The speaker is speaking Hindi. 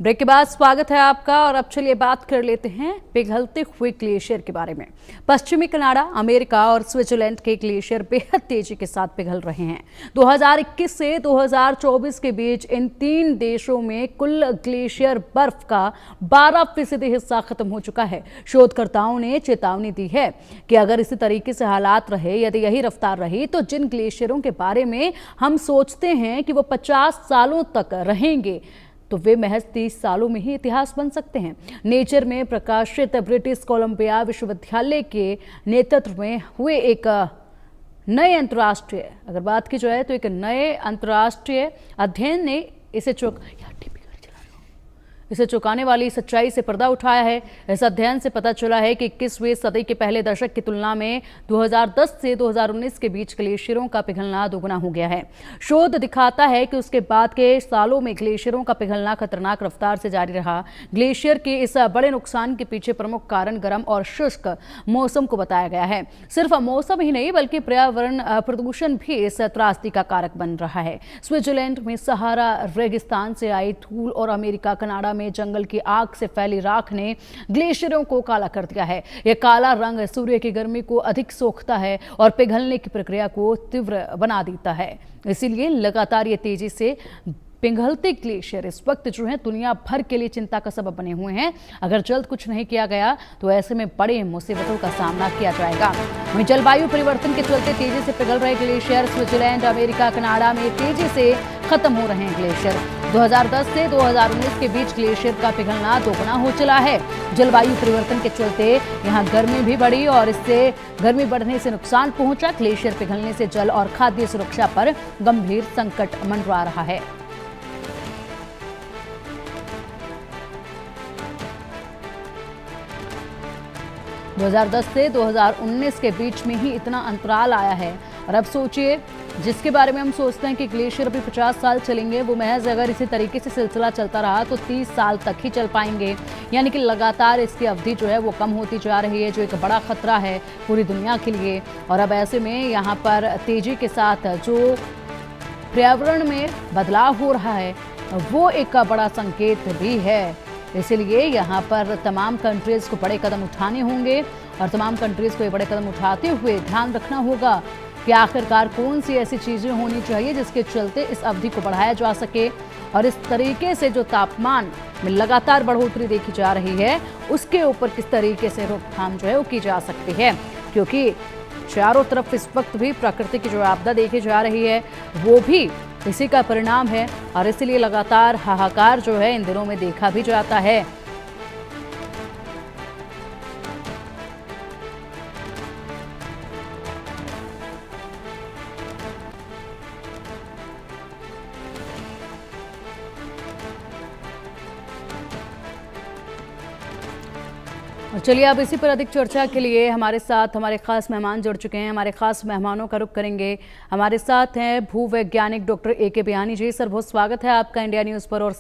ब्रेक के बाद स्वागत है आपका। और अब चलिए बात कर लेते हैं पिघलते हुए ग्लेशियर के बारे में। पश्चिमी कनाडा, अमेरिका और स्विट्जरलैंड के ग्लेशियर बेहद तेजी के साथ पिघल रहे हैं। 2021 से 2024 के बीच इन 3 देशों में कुल ग्लेशियर बर्फ का 12% हिस्सा खत्म हो चुका है। शोधकर्ताओं ने चेतावनी दी है कि अगर इसी तरीके से हालात रहे, यदि यही रफ्तार रही, तो जिन ग्लेशियरों के बारे में हम सोचते हैं कि वो 50 सालों तक रहेंगे, तो वे महज 30 सालों में ही इतिहास बन सकते हैं। नेचर में प्रकाशित ब्रिटिश कोलंबिया विश्वविद्यालय के नेतृत्व में हुए एक नए अंतर्राष्ट्रीय अध्ययन ने इसे चौंकाने वाली सच्चाई से पर्दा उठाया है। इस अध्ययन से पता चला है कि 21वीं सदी के पहले दशक की तुलना में 2010 से 2019 के बीच ग्लेशियरों का पिघलना दोगुना हो गया है। शोध दिखाता है कि उसके बाद के सालों में ग्लेशियरों का पिघलना खतरनाक रफ्तार से जारी रहा। ग्लेशियर के इस बड़े नुकसान के पीछे प्रमुख कारण गर्म और शुष्क मौसम को बताया गया है। सिर्फ मौसम ही नहीं, बल्कि पर्यावरण प्रदूषण भी इस त्रासदी का कारक बन रहा है। स्विट्जरलैंड में सहारा रेगिस्तान से आई धूल और अमेरिका कनाडा में जंगल की आग से फैली राख ने ग्लेशियरों को काला कर दिया है। यह काला रंग सूर्य की गर्मी को अधिक सोखता है और पिघलने की प्रक्रिया को तीव्र बना देता है। इसीलिए लगातार ये तेजी से पिघलते ग्लेशियर इस वक्त जो है दुनिया भर के लिए चिंता का सबब बने हुए हैं। अगर जल्द कुछ नहीं किया गया तो ऐसे में बड़ी मुसीबतों का सामना किया जाएगा। वहीं जलवायु परिवर्तन के चलते तेजी से पिघल रहे ग्लेशियर स्विट्जरलैंड, अमेरिका, कनाडा में तेजी से खत्म हो रहे हैं ग्लेशियर। 2010 से 2019 के बीच ग्लेशियर का पिघलना दोगुना हो चला है। जलवायु परिवर्तन के चलते यहाँ गर्मी भी बढ़ी और इससे गर्मी बढ़ने से नुकसान पहुंचा। ग्लेशियर पिघलने से जल और खाद्य सुरक्षा पर गंभीर संकट मंडरा रहा है। 2010 से 2019 के बीच में ही इतना अंतराल आया है। और अब सोचिए, जिसके बारे में हम सोचते हैं कि ग्लेशियर अभी 50 साल चलेंगे, वो महज अगर इसी तरीके से सिलसिला चलता रहा तो 30 साल तक ही चल पाएंगे। यानी कि लगातार इसकी अवधि जो है वो कम होती जा रही है, जो एक बड़ा खतरा है पूरी दुनिया के लिए। और अब ऐसे में यहाँ पर तेजी के साथ जो पर्यावरण में बदलाव हो रहा है वो एक बड़ा संकेत भी है। इसीलिए यहाँ पर तमाम कंट्रीज को बड़े कदम उठाने होंगे और तमाम कंट्रीज को ये बड़े कदम उठाते हुए ध्यान रखना होगा कि आखिरकार कौन सी ऐसी चीज़ें होनी चाहिए जिसके चलते इस अवधि को बढ़ाया जा सके। और इस तरीके से जो तापमान में लगातार बढ़ोतरी देखी जा रही है, उसके ऊपर किस तरीके से रोकथाम जो है वो की जा सकती है। क्योंकि चारों तरफ इस वक्त भी प्रकृति की जो आपदा देखी जा रही है वो भी इसी का परिणाम है। और इसलिए लगातार हाहाकार जो है इन दिनों में देखा भी जाता है। और चलिए अब इसी पर अधिक चर्चा के लिए हमारे साथ हमारे खास मेहमान जुड़ चुके हैं। हमारे खास मेहमानों का रुख करेंगे। हमारे साथ हैं भूवैज्ञानिक डॉक्टर AK बियानी जी। सर, बहुत स्वागत है आपका इंडिया न्यूज़ पर। और